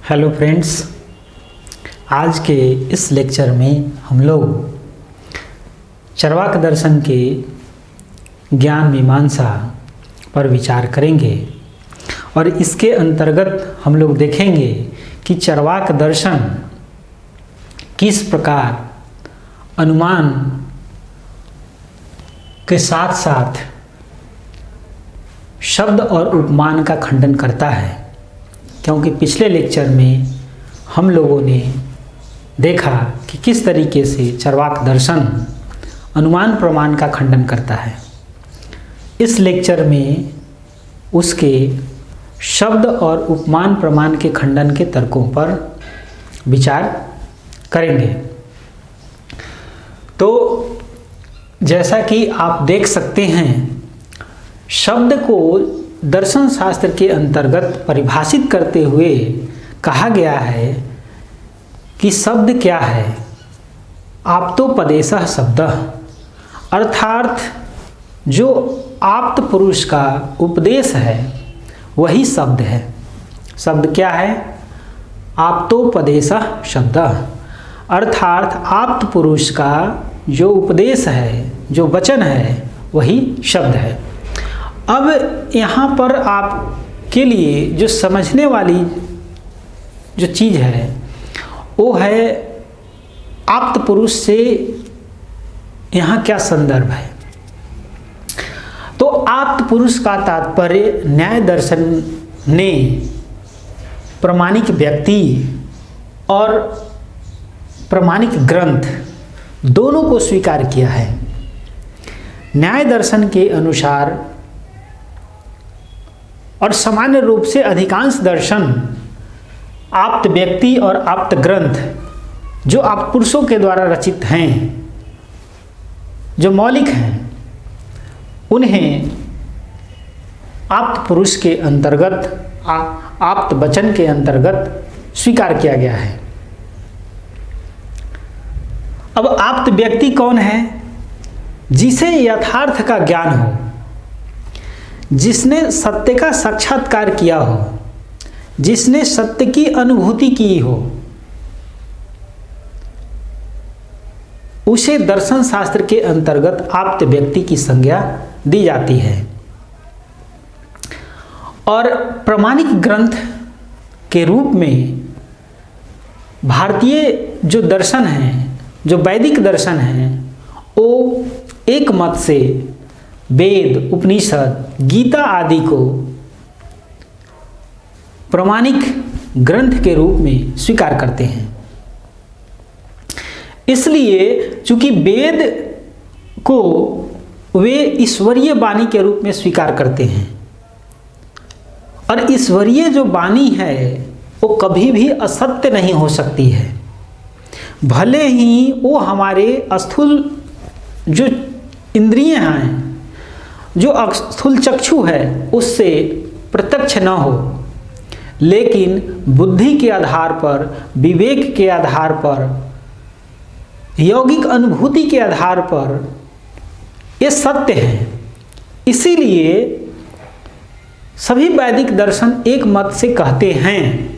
Hello friends, आज के इस लेक्चर में हम लोग चरवाक दर्शन के ज्ञान मीमांसा पर विचार करेंगे और इसके अंतर्गत हम लोग देखेंगे कि चरवाक दर्शन किस प्रकार अनुमान के साथ साथ शब्द और उपमान का खंडन करता है। क्योंकि पिछले लेक्चर में हम लोगों ने देखा कि किस तरीके से चरवाक दर्शन अनुमान प्रमाण का खंडन करता है। इस लेक्चर में उसके शब्द और उपमान प्रमाण के खंडन के तर्कों पर विचार करेंगे। तो जैसा कि आप देख सकते हैं, शब्द को दर्शन शास्त्र के अंतर्गत परिभाषित करते हुए कहा गया है कि शब्द क्या है। आप्तोपदेशः शब्दः, अर्थात जो आप्त पुरुष का उपदेश है वही शब्द है। शब्द क्या है? आप्तोपदेशः शब्दः, अर्थात आप्त पुरुष का जो उपदेश है, जो वचन है, वही शब्द है। अब यहाँ पर आपके लिए जो समझने वाली जो चीज़ है वो है आप्त पुरुष से यहाँ क्या संदर्भ है। तो आप्त पुरुष का तात्पर्य न्याय दर्शन ने प्रामाणिक व्यक्ति और प्रामाणिक ग्रंथ दोनों को स्वीकार किया है। न्याय दर्शन के अनुसार और सामान्य रूप से अधिकांश दर्शन आप्त व्यक्ति और आप्त ग्रंथ जो आप्त पुरुषों के द्वारा रचित हैं, जो मौलिक हैं, उन्हें आप्त पुरुष के अंतर्गत आप्त वचन के अंतर्गत स्वीकार किया गया है। अब आप्त व्यक्ति कौन है? जिसे यथार्थ का ज्ञान हो, जिसने सत्य का साक्षात्कार किया हो, जिसने सत्य की अनुभूति की हो, उसे दर्शन शास्त्र के अंतर्गत आप्त व्यक्ति की संज्ञा दी जाती है। और प्रामाणिक ग्रंथ के रूप में भारतीय जो दर्शन हैं, जो वैदिक दर्शन हैं, वो एक मत से वेद, उपनिषद, गीता आदि को प्रामाणिक ग्रंथ के रूप में स्वीकार करते हैं। इसलिए चूंकि वेद को वे ईश्वरीय वाणी के रूप में स्वीकार करते हैं और ईश्वरीय जो वाणी है वो कभी भी असत्य नहीं हो सकती है। भले ही वो हमारे स्थूल जो इंद्रिय हैं, जो स्थूल चक्षु है, उससे प्रत्यक्ष न हो, लेकिन बुद्धि के आधार पर, विवेक के आधार पर, यौगिक अनुभूति के आधार पर ये सत्य है। इसीलिए सभी वैदिक दर्शन एक मत से कहते हैं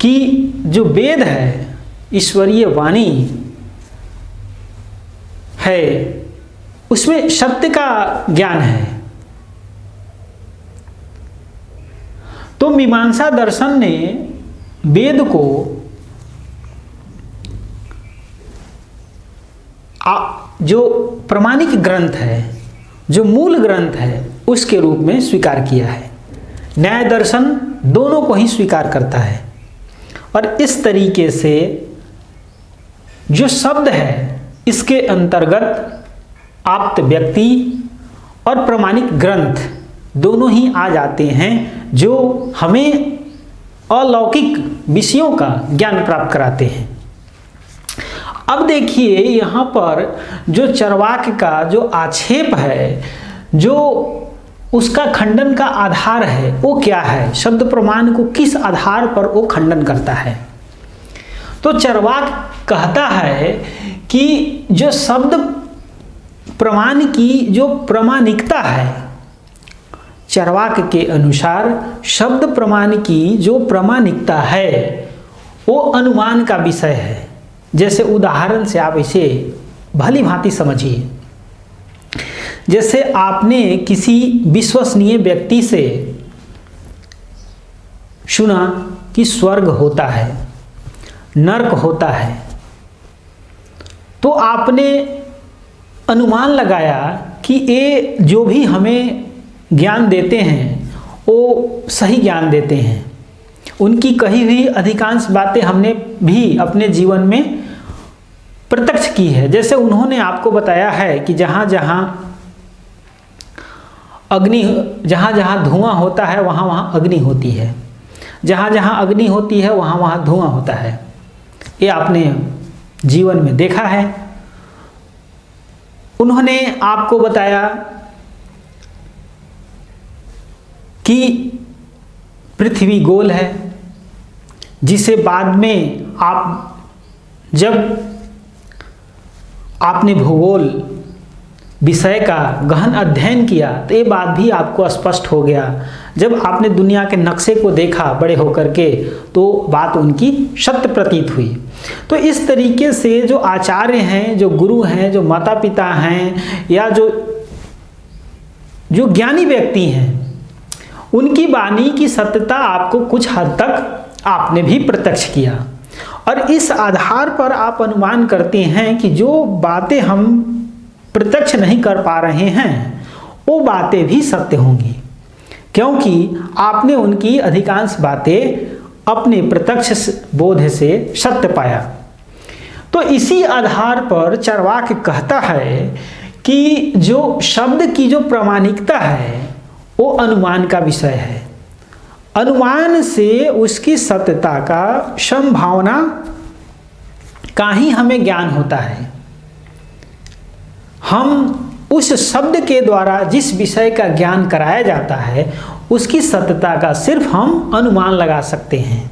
कि जो वेद है, ईश्वरीय वाणी है, उसमें सत्य का ज्ञान है। तो मीमांसा दर्शन ने वेद को जो प्रामाणिक ग्रंथ है, जो मूल ग्रंथ है, उसके रूप में स्वीकार किया है। न्याय दर्शन दोनों को ही स्वीकार करता है। और इस तरीके से जो शब्द है, इसके अंतर्गत आप्त व्यक्ति और प्रामाणिक ग्रंथ दोनों ही आ जाते हैं, जो हमें अलौकिक विषयों का ज्ञान प्राप्त कराते हैं। अब देखिए, यहाँ पर जो चरवाक का जो आक्षेप है, जो उसका खंडन का आधार है, वो क्या है? शब्द प्रमाण को किस आधार पर वो खंडन करता है? तो चरवाक कहता है कि जो शब्द प्रमाण की जो प्रामाणिकता है, चरवाक के अनुसार शब्द प्रमाण की जो प्रामाणिकता है वो अनुमान का विषय है। जैसे उदाहरण से आप इसे भली भांति समझिए। जैसे आपने किसी विश्वसनीय व्यक्ति से सुना कि स्वर्ग होता है, नरक होता है, तो आपने अनुमान लगाया कि ये जो भी हमें ज्ञान देते हैं वो सही ज्ञान देते हैं। उनकी कही हुई अधिकांश बातें हमने भी अपने जीवन में प्रत्यक्ष की है। जैसे उन्होंने आपको बताया है कि जहाँ जहाँ धुआं होता है वहाँ वहाँ अग्नि होती है, जहाँ जहाँ अग्नि होती है वहाँ वहाँ धुआं होता है। ये आपने जीवन में देखा है। उन्होंने आपको बताया कि पृथ्वी गोल है, जिसे बाद में जब आपने भूगोल विषय का गहन अध्ययन किया तो ये बात भी आपको स्पष्ट हो गया। जब आपने दुनिया के नक्शे को देखा बड़े होकर के तो बात उनकी सत्य प्रतीत हुई। तो इस तरीके से जो आचार्य हैं, जो गुरु हैं, जो माता पिता हैं या जो ज्ञानी व्यक्ति हैं, उनकी वाणी की सत्यता आपको कुछ हद तक आपने भी प्रत्यक्ष किया और इस आधार पर आप अनुमान करते हैं कि जो बातें हम प्रत्यक्ष नहीं कर पा रहे हैं वो बातें भी सत्य होंगी, क्योंकि आपने उनकी अधिकांश बातें अपने प्रत्यक्ष बोध से सत्य पाया। तो इसी आधार पर चरवाक कहता है कि जो शब्द की जो प्रामाणिकता है वो अनुमान का विषय है। अनुमान से उसकी सत्यता का संभावना का ही हमें ज्ञान होता है। हम उस शब्द के द्वारा जिस विषय का ज्ञान कराया जाता है उसकी सत्यता का सिर्फ हम अनुमान लगा सकते हैं।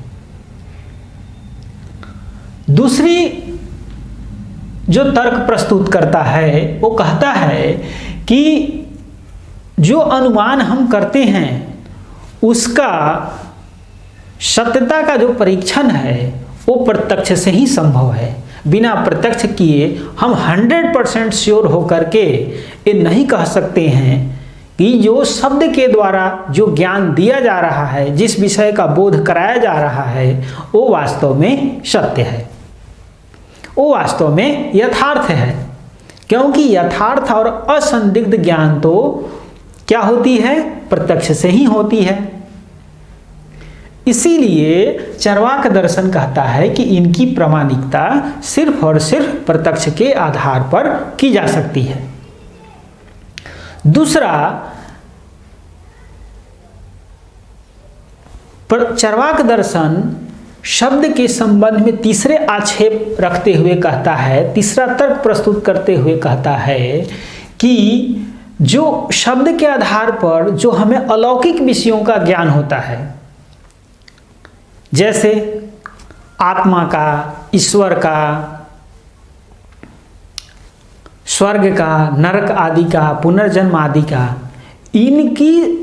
दूसरी जो तर्क प्रस्तुत करता है वो कहता है कि जो अनुमान हम करते हैं उसका सत्यता का जो परीक्षण है वो प्रत्यक्ष से ही संभव है। बिना प्रत्यक्ष किए हम 100% श्योर होकर के ये नहीं कह सकते हैं कि जो शब्द के द्वारा जो ज्ञान दिया जा रहा है, जिस विषय का बोध कराया जा रहा है वो वास्तव में सत्य है, वो वास्तव में यथार्थ है। क्योंकि यथार्थ और असंदिग्ध ज्ञान तो क्या होती है? प्रत्यक्ष से ही होती है। इसीलिए चरवाक दर्शन कहता है कि इनकी प्रामाणिकता सिर्फ और सिर्फ प्रत्यक्ष के आधार पर की जा सकती है। दूसरा, चरवाक दर्शन शब्द के संबंध में तीसरे आक्षेप रखते हुए कहता है, तीसरा तर्क प्रस्तुत करते हुए कहता है कि जो शब्द के आधार पर जो हमें अलौकिक विषयों का ज्ञान होता है, जैसे आत्मा का, ईश्वर का, स्वर्ग का, नरक आदि का, पुनर्जन्म आदि का, इनकी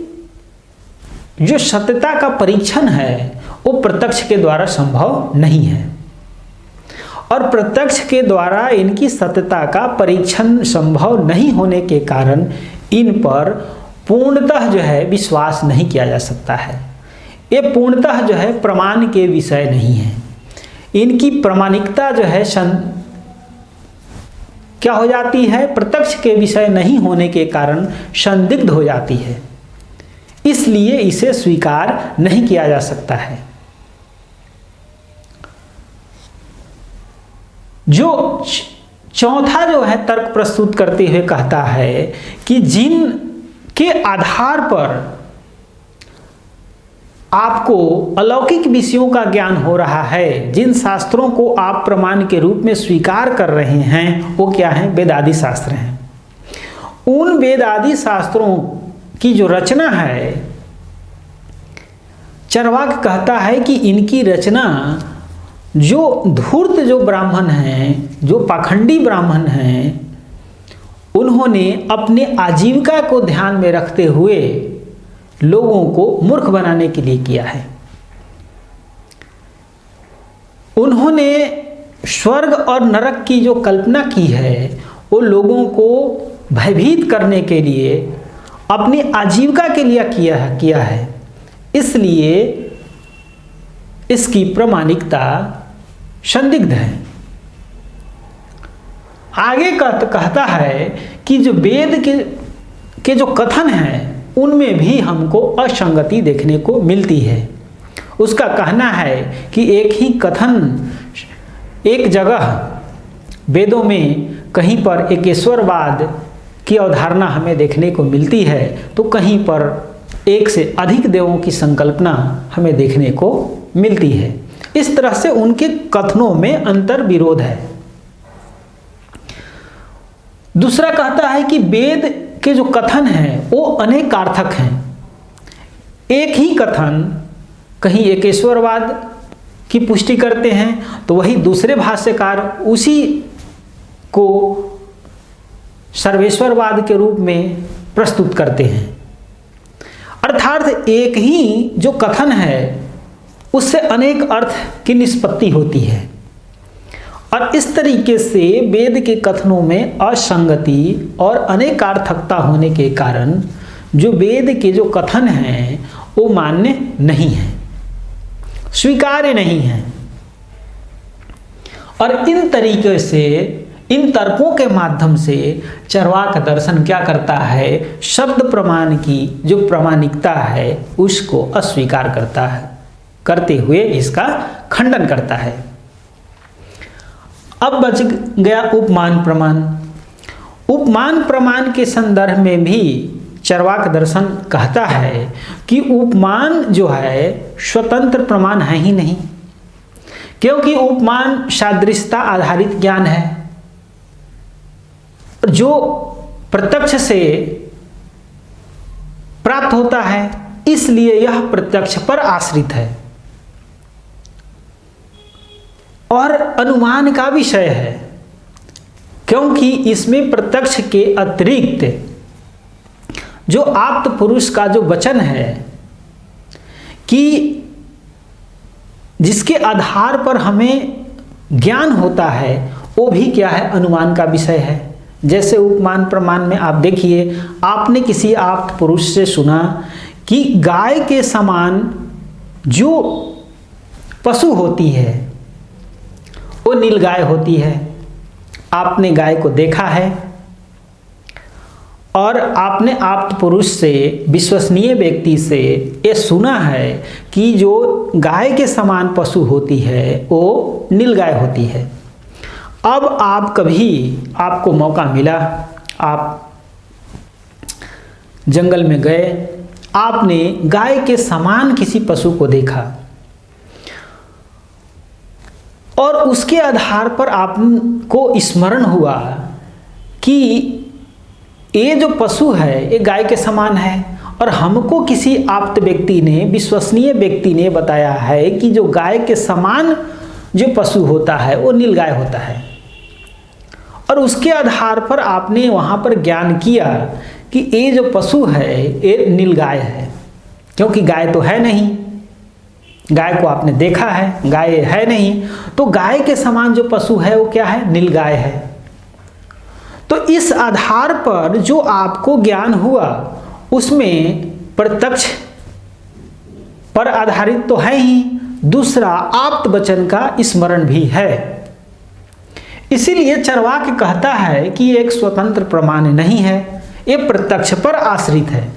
जो सत्यता का परीक्षण है वो प्रत्यक्ष के द्वारा संभव नहीं है। और प्रत्यक्ष के द्वारा इनकी सत्यता का परीक्षण संभव नहीं होने के कारण इन पर पूर्णतः जो है विश्वास नहीं किया जा सकता है। ये पूर्णतः जो है प्रमाण के विषय नहीं है। इनकी प्रामाणिकता जो है क्या हो जाती है? प्रत्यक्ष के विषय नहीं होने के कारण संदिग्ध हो जाती है, इसलिए इसे स्वीकार नहीं किया जा सकता है। जो चौथा जो है तर्क प्रस्तुत करते हुए कहता है कि जिन के आधार पर आपको अलौकिक विषयों का ज्ञान हो रहा है, जिन शास्त्रों को आप प्रमाण के रूप में स्वीकार कर रहे हैं, वो क्या है? वेदादि शास्त्र हैं। उन वेदादि शास्त्रों की जो रचना है, चरवाक कहता है कि इनकी रचना जो धूर्त जो ब्राह्मण हैं, जो पाखंडी ब्राह्मण हैं, उन्होंने अपने आजीविका को ध्यान में रखते हुए लोगों को मूर्ख बनाने के लिए किया है। उन्होंने स्वर्ग और नरक की जो कल्पना की है वो लोगों को भयभीत करने के लिए, अपनी आजीविका के लिए किया है। इसलिए इसकी प्रामाणिकता संदिग्ध है। आगे कहता है कि जो वेद के जो कथन हैं उनमें भी हमको असंगति देखने को मिलती है। उसका कहना है कि एक ही कथन एक जगह वेदों में कहीं पर एकेश्वरवाद की अवधारणा हमें देखने को मिलती है, तो कहीं पर एक से अधिक देवों की संकल्पना हमें देखने को मिलती है। इस तरह से उनके कथनों में अंतर विरोध है। दूसरा कहता है कि वेद के जो कथन हैं वो अनेकार्थक हैं। एक ही कथन कहीं एकेश्वरवाद की पुष्टि करते हैं तो वही दूसरे भाष्यकार उसी को सर्वेश्वरवाद के रूप में प्रस्तुत करते हैं। अर्थात एक ही जो कथन है उससे अनेक अर्थ की निष्पत्ति होती है, और इस तरीके से वेद के कथनों में असंगति और अनेकार्थकता होने के कारण जो वेद के जो कथन हैं वो मान्य नहीं है, स्वीकार्य नहीं है। और इन तरीके से, इन तर्कों के माध्यम से चरवाक दर्शन क्या करता है, शब्द प्रमाण की जो प्रामाणिकता है उसको अस्वीकार करता है, करते हुए इसका खंडन करता है। अब बच गया उपमान प्रमाण। उपमान प्रमाण के संदर्भ में भी चरवाक दर्शन कहता है कि उपमान जो है स्वतंत्र प्रमाण है ही नहीं, क्योंकि उपमान सादृश्यता आधारित ज्ञान है जो प्रत्यक्ष से प्राप्त होता है, इसलिए यह प्रत्यक्ष पर आश्रित है और अनुमान का विषय है, क्योंकि इसमें प्रत्यक्ष के अतिरिक्त जो आप्त पुरुष का जो वचन है कि जिसके आधार पर हमें ज्ञान होता है वो भी क्या है, अनुमान का विषय है। जैसे उपमान प्रमाण में आप देखिए, आपने किसी आप्त पुरुष से सुना कि गाय के समान जो पशु होती है वो नीलगाय होती है। आपने गाय को देखा है और आपने आप्त पुरुष से, विश्वसनीय व्यक्ति से ये सुना है कि जो गाय के समान पशु होती है वो नीलगाय होती है। अब आप कभी, आपको मौका मिला, आप जंगल में गए, आपने गाय के समान किसी पशु को देखा और उसके आधार पर आपको स्मरण हुआ कि ये जो पशु है ये गाय के समान है, और हमको किसी आप्त व्यक्ति ने, विश्वसनीय व्यक्ति ने बताया है कि जो गाय के समान जो पशु होता है वो नीलगाय होता है, और उसके आधार पर आपने वहाँ पर ज्ञान किया कि ये जो पशु है ये नीलगाय है, क्योंकि गाय तो है नहीं, गाय को आपने देखा है, गाय है नहीं, तो गाय के समान जो पशु है वो क्या है, नीलगाय है। तो इस आधार पर जो आपको ज्ञान हुआ उसमें प्रत्यक्ष पर आधारित तो है ही, दूसरा आप्त वचन का स्मरण भी है। इसीलिए चरवाक कहता है कि एक स्वतंत्र प्रमाण नहीं है, ये प्रत्यक्ष पर आश्रित है,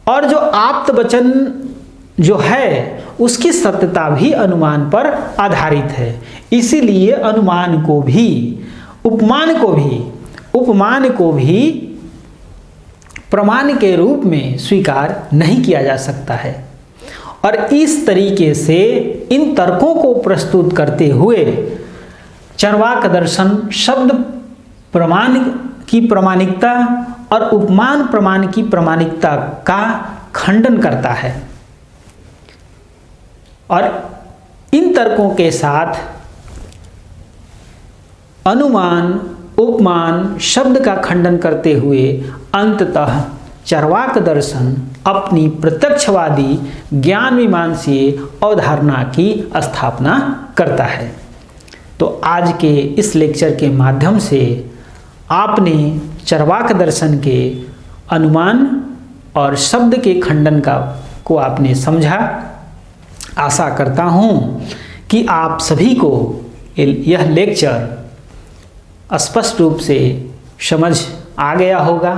और जो आप्त वचन जो है उसकी सत्यता भी अनुमान पर आधारित है। इसीलिए अनुमान को भी, उपमान को भी प्रमाण के रूप में स्वीकार नहीं किया जा सकता है। और इस तरीके से इन तर्कों को प्रस्तुत करते हुए चरवाक दर्शन शब्द प्रमाण की प्रामाणिकता और उपमान प्रमाण की प्रामाणिकता का खंडन करता है, और इन तर्कों के साथ अनुमान, उपमान शब्द का खंडन करते हुए अंततः चरवाक दर्शन अपनी प्रत्यक्षवादी ज्ञान मीमांसीय अवधारणा की स्थापना करता है। तो आज के इस लेक्चर के माध्यम से आपने चरवाक दर्शन के अनुमान और शब्द के खंडन को आपने समझा। आशा करता हूँ कि आप सभी को यह लेक्चर स्पष्ट रूप से समझ आ गया होगा।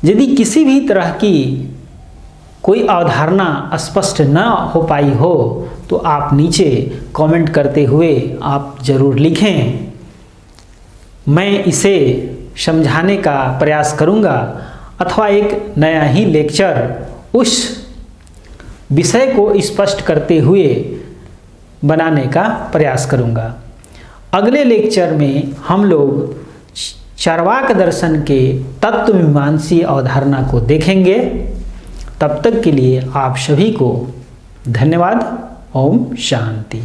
यदि किसी भी तरह की कोई अवधारणा स्पष्ट न हो पाई हो तो आप नीचे कमेंट करते हुए आप ज़रूर लिखें। मैं इसे समझाने का प्रयास करूंगा अथवा एक नया ही लेक्चर उस विषय को स्पष्ट करते हुए बनाने का प्रयास करूंगा। अगले लेक्चर में हम लोग चार्वाक दर्शन के तत्व मीमांसीय अवधारणा को देखेंगे। तब तक के लिए आप सभी को धन्यवाद। ओम शांति।